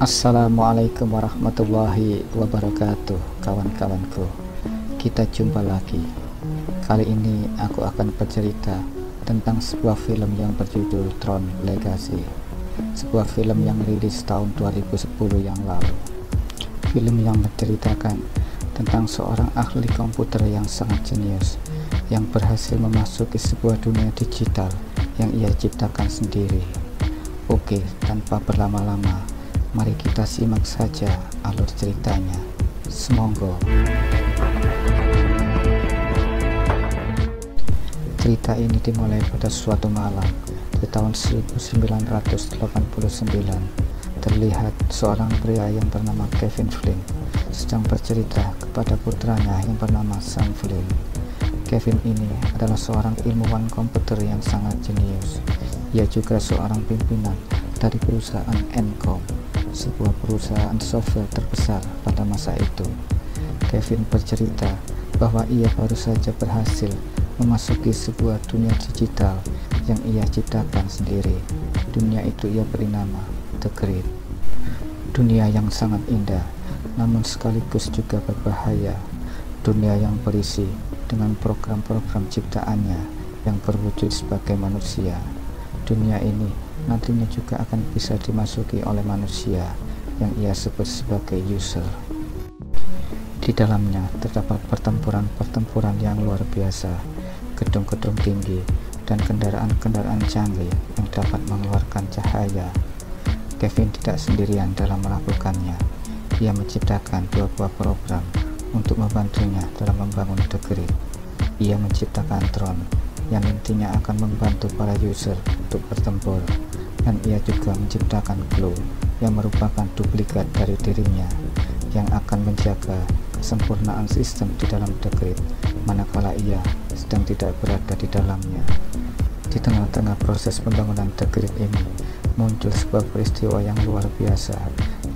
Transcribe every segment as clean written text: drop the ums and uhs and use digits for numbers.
Assalamualaikum warahmatullahi wabarakatuh, kawan-kawanku. Kita jumpa lagi. Kali ini aku akan bercerita tentang sebuah film yang berjudul Tron Legacy, sebuah film yang rilis tahun 2010 yang lalu. Film yang menceritakan tentang seorang ahli komputer yang sangat jenius yang berhasil memasuki sebuah dunia digital yang ia ciptakan sendiri. Oke, tanpa berlama-lama, mari kita simak saja alur ceritanya. Semonggo. Cerita ini dimulai pada suatu malam di tahun 1989. Terlihat seorang pria yang bernama Kevin Flynn sedang bercerita kepada putranya yang bernama Sam Flynn. Kevin ini adalah seorang ilmuwan komputer yang sangat jenius. Ia juga seorang pimpinan dari perusahaan Encom, sebuah perusahaan software terbesar pada masa itu. Kevin bercerita bahwa ia baru saja berhasil memasuki sebuah dunia digital yang ia ciptakan sendiri. Dunia itu ia beri nama The Grid. Dunia yang sangat indah, namun sekaligus juga berbahaya. Dunia yang berisi dengan program-program ciptaannya yang berwujud sebagai manusia. Dunia ini nantinya juga akan bisa dimasuki oleh manusia yang ia sebut sebagai user. Di dalamnya terdapat pertempuran-pertempuran yang luar biasa, gedung-gedung tinggi, dan kendaraan-kendaraan canggih yang dapat mengeluarkan cahaya. Kevin tidak sendirian dalam melakukannya. Ia menciptakan dua buah program untuk membantunya dalam membangun The Grid. Ia menciptakan Tron yang nantinya akan membantu para user untuk bertempur, dan ia juga menciptakan Glow yang merupakan duplikat dari dirinya yang akan menjaga kesempurnaan sistem di dalam The Grid manakala ia sedang tidak berada di dalamnya. Di tengah-tengah proses pembangunan The Grid ini muncul sebuah peristiwa yang luar biasa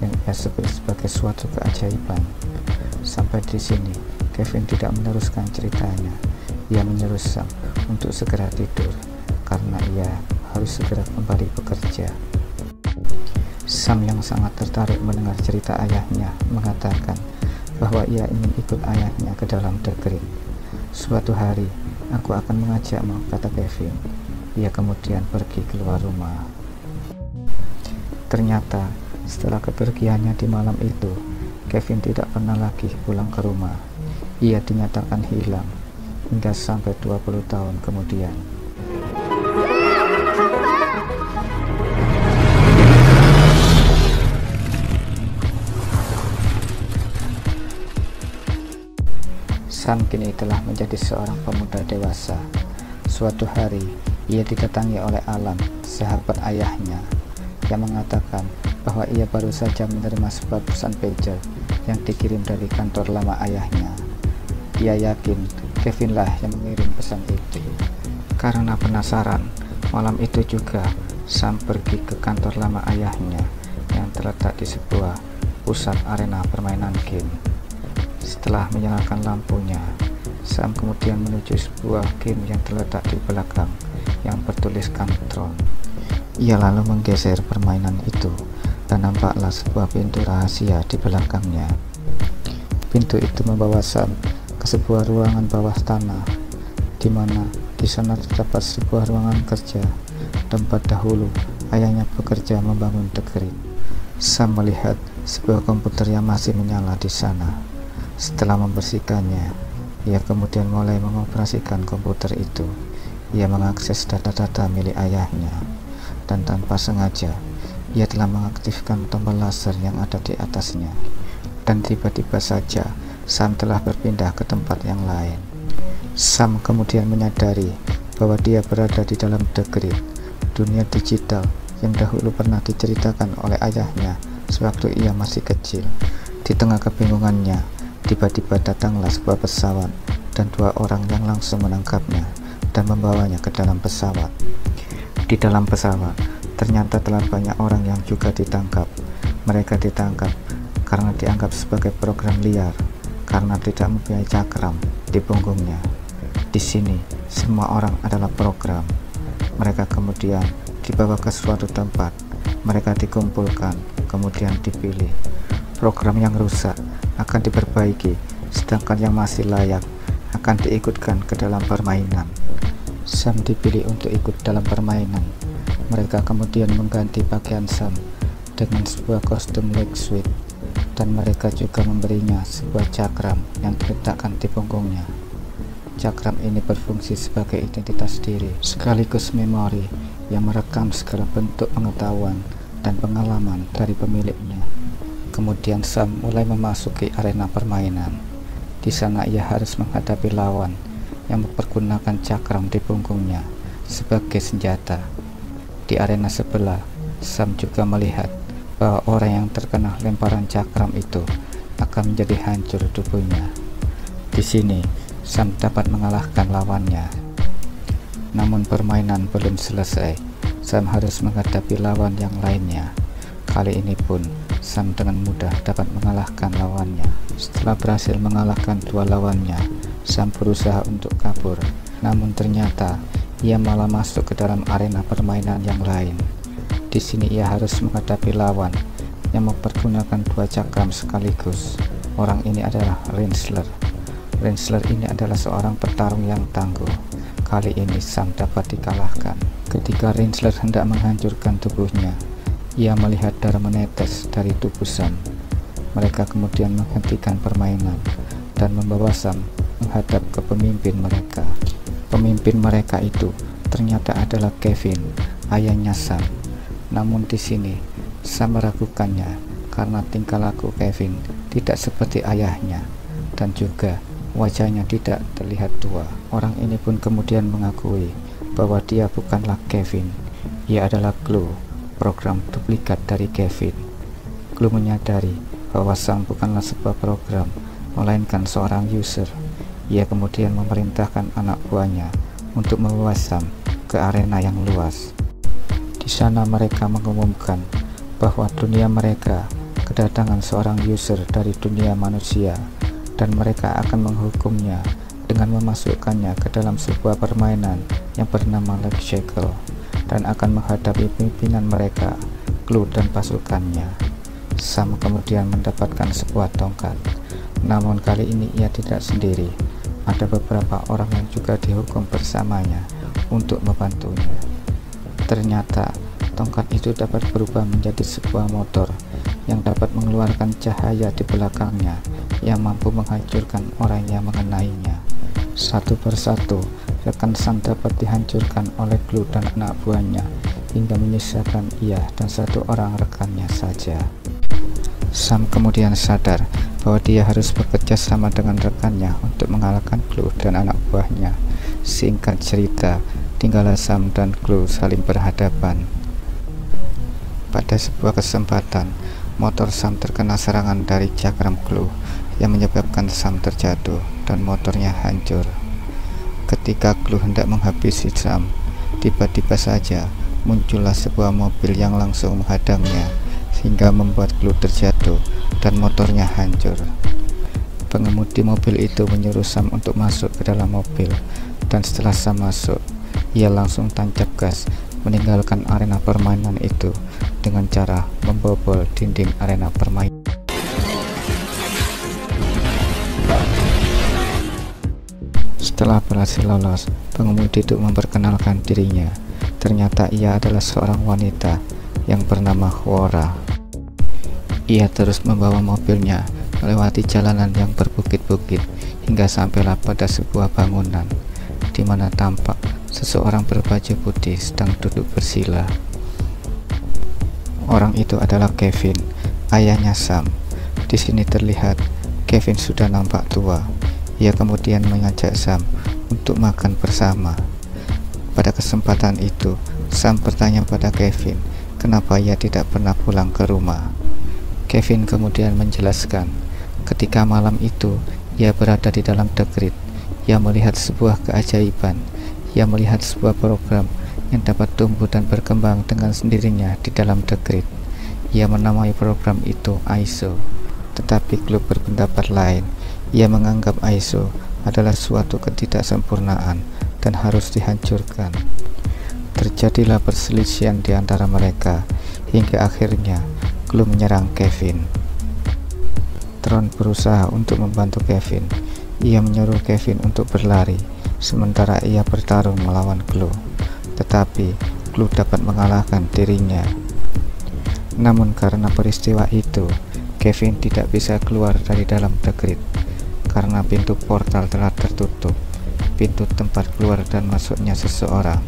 yang ia sebut sebagai suatu keajaiban. Sampai di sini Kevin tidak meneruskan ceritanya. Ia menyuruh Sam untuk segera tidur karena ia harus segera kembali bekerja. Sam yang sangat tertarik mendengar cerita ayahnya mengatakan bahwa ia ingin ikut ayahnya ke dalam The Grid. Suatu hari aku akan mengajakmu, kata Kevin. Ia kemudian pergi keluar rumah. Ternyata setelah kepergiannya di malam itu, Kevin tidak pernah lagi pulang ke rumah. Ia dinyatakan hilang hingga sampai 20 tahun kemudian. Sam kini telah menjadi seorang pemuda dewasa. Suatu hari, ia didatangi oleh Alan, sahabat ayahnya, yang mengatakan bahwa ia baru saja menerima sebuah pesan pager yang dikirim dari kantor lama ayahnya. Ia yakin Kevin lah yang mengirim pesan itu. Karena penasaran, malam itu juga Sam pergi ke kantor lama ayahnya yang terletak di sebuah pusat arena permainan game. Setelah menyalakan lampunya, Sam kemudian menuju sebuah game yang terletak di belakang yang bertuliskan Tron. Ia lalu menggeser permainan itu dan nampaklah sebuah pintu rahasia di belakangnya. Pintu itu membawa Sam ke sebuah ruangan bawah tanah, di mana di sana terdapat sebuah ruangan kerja tempat dahulu ayahnya bekerja membangun The Grid. Sam melihat sebuah komputer yang masih menyala di sana. Setelah membersihkannya, ia kemudian mulai mengoperasikan komputer itu. Ia mengakses data-data milik ayahnya, dan tanpa sengaja ia telah mengaktifkan tombol laser yang ada di atasnya. Dan tiba-tiba saja Sam telah berpindah ke tempat yang lain. Sam kemudian menyadari bahwa dia berada di dalam The Grid, dunia digital yang dahulu pernah diceritakan oleh ayahnya sewaktu ia masih kecil. Di tengah kebingungannya, tiba-tiba datanglah sebuah pesawat dan dua orang yang langsung menangkapnya dan membawanya ke dalam pesawat. Di dalam pesawat, ternyata telah banyak orang yang juga ditangkap. Mereka ditangkap karena dianggap sebagai program liar, karena tidak mempunyai cakram di punggungnya. Di sini, semua orang adalah program. Mereka kemudian dibawa ke suatu tempat. Mereka dikumpulkan kemudian dipilih. Program yang rusak akan diperbaiki, sedangkan yang masih layak akan diikutkan ke dalam permainan. Sam dipilih untuk ikut dalam permainan. Mereka kemudian mengganti pakaian Sam dengan sebuah kostum leg suit, dan mereka juga memberinya sebuah cakram yang diletakkan di punggungnya. Cakram ini berfungsi sebagai identitas diri sekaligus memori yang merekam segala bentuk pengetahuan dan pengalaman dari pemiliknya. Kemudian Sam mulai memasuki arena permainan. Di sana ia harus menghadapi lawan yang mempergunakan cakram di punggungnya sebagai senjata. Di arena sebelah, Sam juga melihat bahwa orang yang terkena lemparan cakram itu akan menjadi hancur tubuhnya. Di sini, Sam dapat mengalahkan lawannya. Namun permainan belum selesai. Sam harus menghadapi lawan yang lainnya. Kali ini pun Sam dengan mudah dapat mengalahkan lawannya. Setelah berhasil mengalahkan dua lawannya, Sam berusaha untuk kabur. Namun ternyata ia malah masuk ke dalam arena permainan yang lain. Di sini ia harus menghadapi lawan yang mempergunakan dua cakram sekaligus. Orang ini adalah Rinsler. Rinsler ini adalah seorang petarung yang tangguh. Kali ini Sam dapat dikalahkan. Ketika Rinsler hendak menghancurkan tubuhnya, ia melihat darah menetes dari tubuh Sam. Mereka kemudian menghentikan permainan dan membawa Sam menghadap ke pemimpin mereka. Pemimpin mereka itu ternyata adalah Kevin, ayahnya Sam. Namun di sini Sam meragukannya karena tingkah laku Kevin tidak seperti ayahnya dan juga wajahnya tidak terlihat tua. Orang ini pun kemudian mengakui bahwa dia bukanlah Kevin. Ia adalah Glue, program duplikat dari Kevin. Glue menyadari bahwa Sam bukanlah sebuah program, melainkan seorang user. Ia kemudian memerintahkan anak buahnya untuk membawa Sam ke arena yang luas. Di sana mereka mengumumkan bahwa dunia mereka kedatangan seorang user dari dunia manusia, dan mereka akan menghukumnya dengan memasukkannya ke dalam sebuah permainan yang bernama Leg Shackle, dan akan menghadapi pimpinan mereka, Glue dan pasukannya. Sam kemudian mendapatkan sebuah tongkat, namun kali ini ia tidak sendiri. Ada beberapa orang yang juga dihukum bersamanya untuk membantunya. Ternyata tongkat itu dapat berubah menjadi sebuah motor yang dapat mengeluarkan cahaya di belakangnya yang mampu menghancurkan orang yang mengenainya. Satu persatu, rekan Sam dapat dihancurkan oleh Glue dan anak buahnya hingga menyisakan ia dan satu orang rekannya saja. Sam kemudian sadar bahwa dia harus bekerja sama dengan rekannya untuk mengalahkan Glue dan anak buahnya. Singkat cerita, tinggallah Sam dan Glue saling berhadapan. Pada sebuah kesempatan, motor Sam terkena serangan dari cakram Glue yang menyebabkan Sam terjatuh dan motornya hancur. Ketika Glue hendak menghabisi Sam, tiba-tiba saja muncullah sebuah mobil yang langsung menghadangnya sehingga membuat Glue terjatuh dan motornya hancur. Pengemudi mobil itu menyuruh Sam untuk masuk ke dalam mobil, dan setelah Sam masuk, ia langsung tancap gas meninggalkan arena permainan itu dengan cara membobol dinding arena permainan. Setelah berhasil lolos, pengemudi itu memperkenalkan dirinya. Ternyata ia adalah seorang wanita yang bernama Quora. Ia terus membawa mobilnya melewati jalanan yang berbukit-bukit hingga sampailah pada sebuah bangunan di mana tampak seseorang berbaju putih sedang duduk bersila. Orang itu adalah Kevin, ayahnya Sam. Di sini terlihat Kevin sudah nampak tua. Ia kemudian mengajak Sam untuk makan bersama. Pada kesempatan itu, Sam bertanya pada Kevin kenapa ia tidak pernah pulang ke rumah. Kevin kemudian menjelaskan, ketika malam itu ia berada di dalam The Grid. Ia melihat sebuah keajaiban. Ia melihat sebuah program yang dapat tumbuh dan berkembang dengan sendirinya di dalam The Grid. Ia menamai program itu ISO. Tetapi Glue berpendapat lain. Ia menganggap ISO adalah suatu ketidaksempurnaan dan harus dihancurkan. Terjadilah perselisihan di antara mereka hingga akhirnya Clue menyerang Kevin. Tron berusaha untuk membantu Kevin. Ia menyuruh Kevin untuk berlari, sementara ia bertarung melawan Clue. Tetapi Clue dapat mengalahkan dirinya. Namun karena peristiwa itu, Kevin tidak bisa keluar dari dalam The Grid karena pintu portal telah tertutup. Pintu tempat keluar dan masuknya seseorang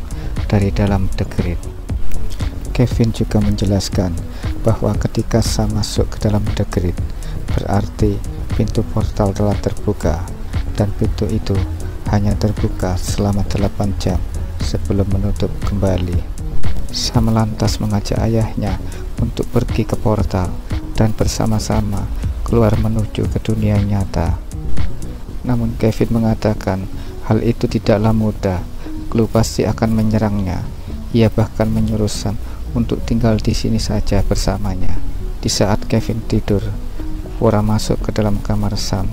dari dalam The Grid. Kevin juga menjelaskan bahwa ketika Sam masuk ke dalam The Grid, berarti pintu portal telah terbuka, dan pintu itu hanya terbuka selama 8 jam sebelum menutup kembali. Sam lantas mengajak ayahnya untuk pergi ke portal dan bersama-sama keluar menuju ke dunia nyata. Namun Kevin mengatakan hal itu tidaklah mudah. Clue pasti akan menyerangnya. Ia bahkan menyuruh Sam untuk tinggal di sini saja bersamanya. Di saat Kevin tidur, Quora masuk ke dalam kamar Sam.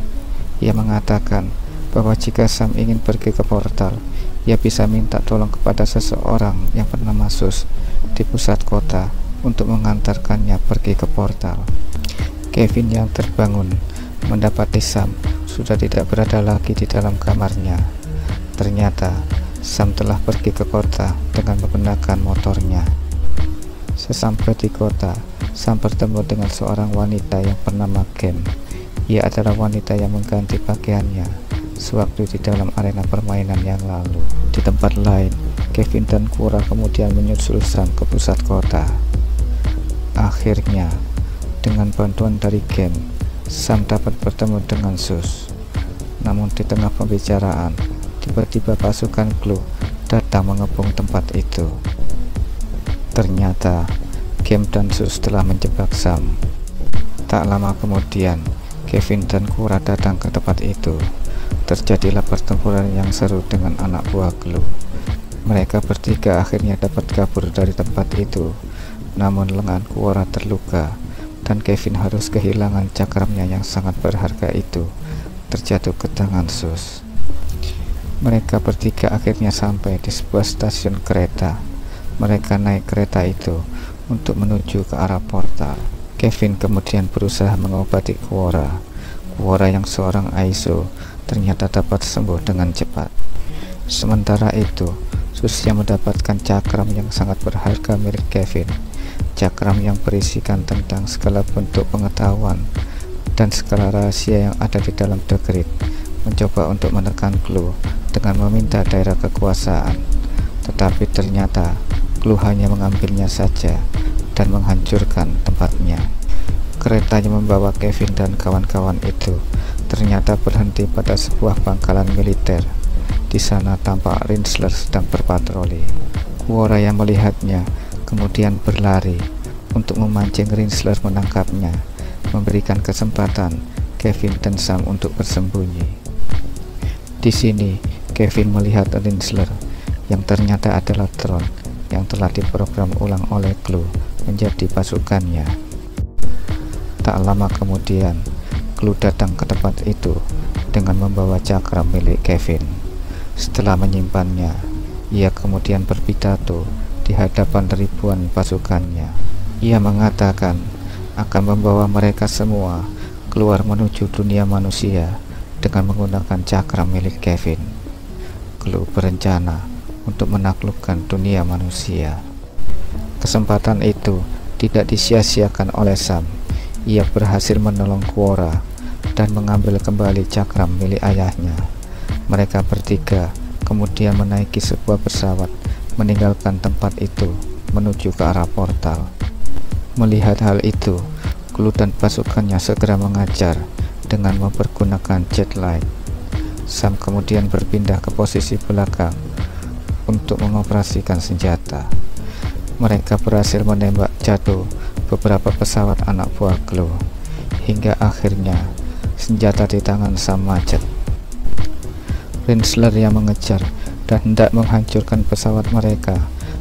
Ia mengatakan bahwa jika Sam ingin pergi ke portal, ia bisa minta tolong kepada seseorang yang bernama Sus di pusat kota untuk mengantarkannya pergi ke portal. Kevin yang terbangun mendapati Sam sudah tidak berada lagi di dalam kamarnya. Ternyata Sam telah pergi ke kota dengan menggunakan motornya. Sesampai di kota, Sam bertemu dengan seorang wanita yang bernama Gem. Ia adalah wanita yang mengganti pakaiannya sewaktu di dalam arena permainan yang lalu. Di tempat lain, Kevin dan Quora kemudian menyusul Sam ke pusat kota. Akhirnya, dengan bantuan dari Gem, Sam dapat bertemu dengan Sus. Namun di tengah pembicaraan, tiba-tiba pasukan Clue datang mengepung tempat itu. Ternyata Gem dan Sus telah menjebak Sam. Tak lama kemudian, Kevin dan Quora datang ke tempat itu. Terjadilah pertempuran yang seru dengan anak buah Clue. Mereka bertiga akhirnya dapat kabur dari tempat itu. Namun lengan Quora terluka dan Kevin harus kehilangan cakramnya yang sangat berharga itu terjatuh ke tangan Sus. Mereka bertiga akhirnya sampai di sebuah stasiun kereta. Mereka naik kereta itu untuk menuju ke arah portal. Kevin kemudian berusaha mengobati Quora. Quora yang seorang Aizo ternyata dapat sembuh dengan cepat. Sementara itu, Sus yang mendapatkan cakram yang sangat berharga milik Kevin. Cakram yang berisikan tentang segala bentuk pengetahuan dan segala rahasia yang ada di dalam The Grid, mencoba untuk menekan Clue dengan meminta daerah kekuasaan. Tetapi ternyata Clue hanya mengambilnya saja dan menghancurkan tempatnya. Kereta yang membawa Kevin dan kawan-kawan itu ternyata berhenti pada sebuah pangkalan militer. Di sana tampak Rinsler sedang berpatroli. Quora yang melihatnya kemudian berlari untuk memancing Rinsler menangkapnya, memberikan kesempatan Kevin dan Sam untuk bersembunyi. Di sini, Kevin melihat Rinsler yang ternyata adalah Tron yang telah diprogram ulang oleh Clue menjadi pasukannya. Tak lama kemudian, Clue datang ke tempat itu dengan membawa cakram milik Kevin. Setelah menyimpannya, ia kemudian berpidato di hadapan ribuan pasukannya. Ia mengatakan akan membawa mereka semua keluar menuju dunia manusia dengan menggunakan cakram milik Kevin. Clue berencana untuk menaklukkan dunia manusia. Kesempatan itu tidak disia-siakan oleh Sam. Ia berhasil menolong Quora dan mengambil kembali cakram milik ayahnya. Mereka bertiga kemudian menaiki sebuah pesawat, meninggalkan tempat itu menuju ke arah portal. Melihat hal itu, Clue dan pasukannya segera mengajar dengan mempergunakan jet light. Sam kemudian berpindah ke posisi belakang untuk mengoperasikan senjata. Mereka berhasil menembak jatuh beberapa pesawat anak buah Clue, hingga akhirnya senjata di tangan Sam macet. Rinsler yang mengejar dan hendak menghancurkan pesawat mereka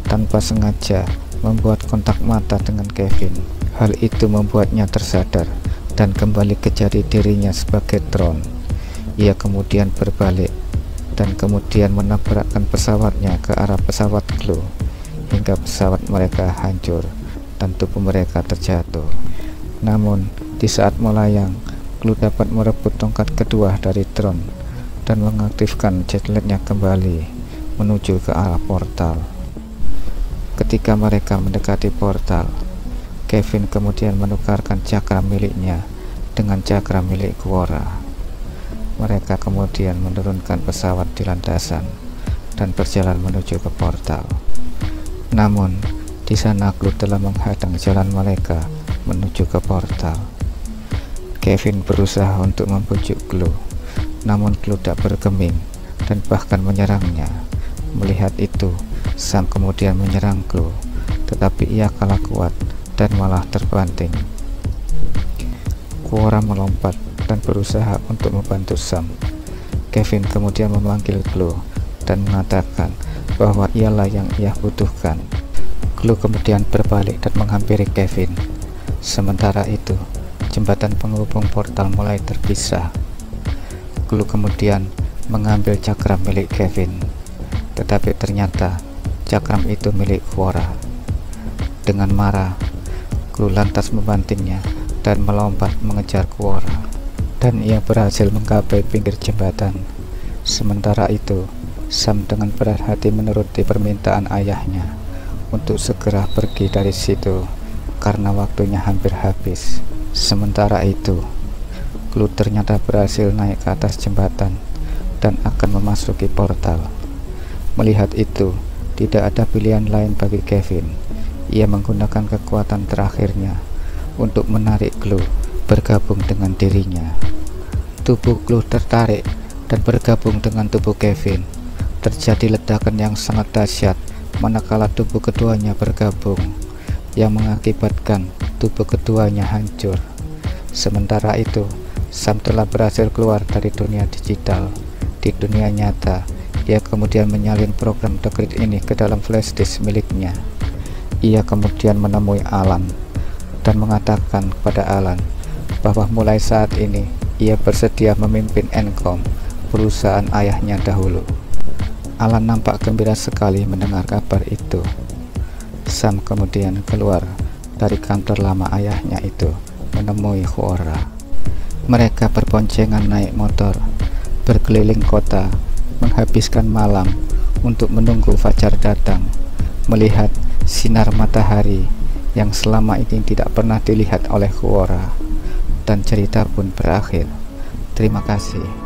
tanpa sengaja membuat kontak mata dengan Kevin. Hal itu membuatnya tersadar dan kembali ke jati dirinya sebagai Tron. Ia kemudian berbalik dan kemudian menabrakkan pesawatnya ke arah pesawat Clue hingga pesawat mereka hancur dan tubuh mereka terjatuh. Namun, di saat melayang, Clue dapat merebut tongkat kedua dari Tron dan mengaktifkan jetlightnya kembali menuju ke arah portal. Ketika mereka mendekati portal, Kevin kemudian menukarkan cakram miliknya dengan cakram milik Quora. Mereka kemudian menurunkan pesawat di landasan dan berjalan menuju ke portal. Namun, di sana Clue telah menghadang jalan mereka menuju ke portal. Kevin berusaha untuk membujuk Clue, namun Clue tak bergeming dan bahkan menyerangnya. Melihat itu, Sam kemudian menyerang Clue, tetapi ia kalah kuat dan malah terbanting. Quora melompat dan berusaha untuk membantu Sam. Kevin kemudian memanggil Clue dan mengatakan bahwa ialah yang ia butuhkan. Clue kemudian berbalik dan menghampiri Kevin. Sementara itu, jembatan penghubung portal mulai terpisah. Clue kemudian mengambil cakram milik Kevin, tetapi ternyata cakram itu milik Quora. Dengan marah, Clue lantas membantingnya dan melompat mengejar Quora, dan ia berhasil menggapai pinggir jembatan. Sementara itu, Sam dengan berat hati menuruti permintaan ayahnya untuk segera pergi dari situ karena waktunya hampir habis. Sementara itu, Clue ternyata berhasil naik ke atas jembatan dan akan memasuki portal. Melihat itu, tidak ada pilihan lain bagi Kevin. Ia menggunakan kekuatan terakhirnya untuk menarik Clue bergabung dengan dirinya. Tubuh Clue tertarik dan bergabung dengan tubuh Kevin. Terjadi ledakan yang sangat dahsyat manakala tubuh keduanya bergabung, yang mengakibatkan tubuh keduanya hancur. Sementara itu, Sam telah berhasil keluar dari dunia digital. Di dunia nyata, ia kemudian menyalin program The Grid ini ke dalam flash disk miliknya. Ia kemudian menemui Alan dan mengatakan kepada Alan bahwa mulai saat ini ia bersedia memimpin Encom, perusahaan ayahnya dahulu. Alan nampak gembira sekali mendengar kabar itu. Sam kemudian keluar dari kantor lama ayahnya itu menemui Quora. Mereka berboncengan naik motor berkeliling kota, menghabiskan malam untuk menunggu fajar datang, melihat sinar matahari yang selama ini tidak pernah dilihat oleh Quora, dan cerita pun berakhir. Terima kasih.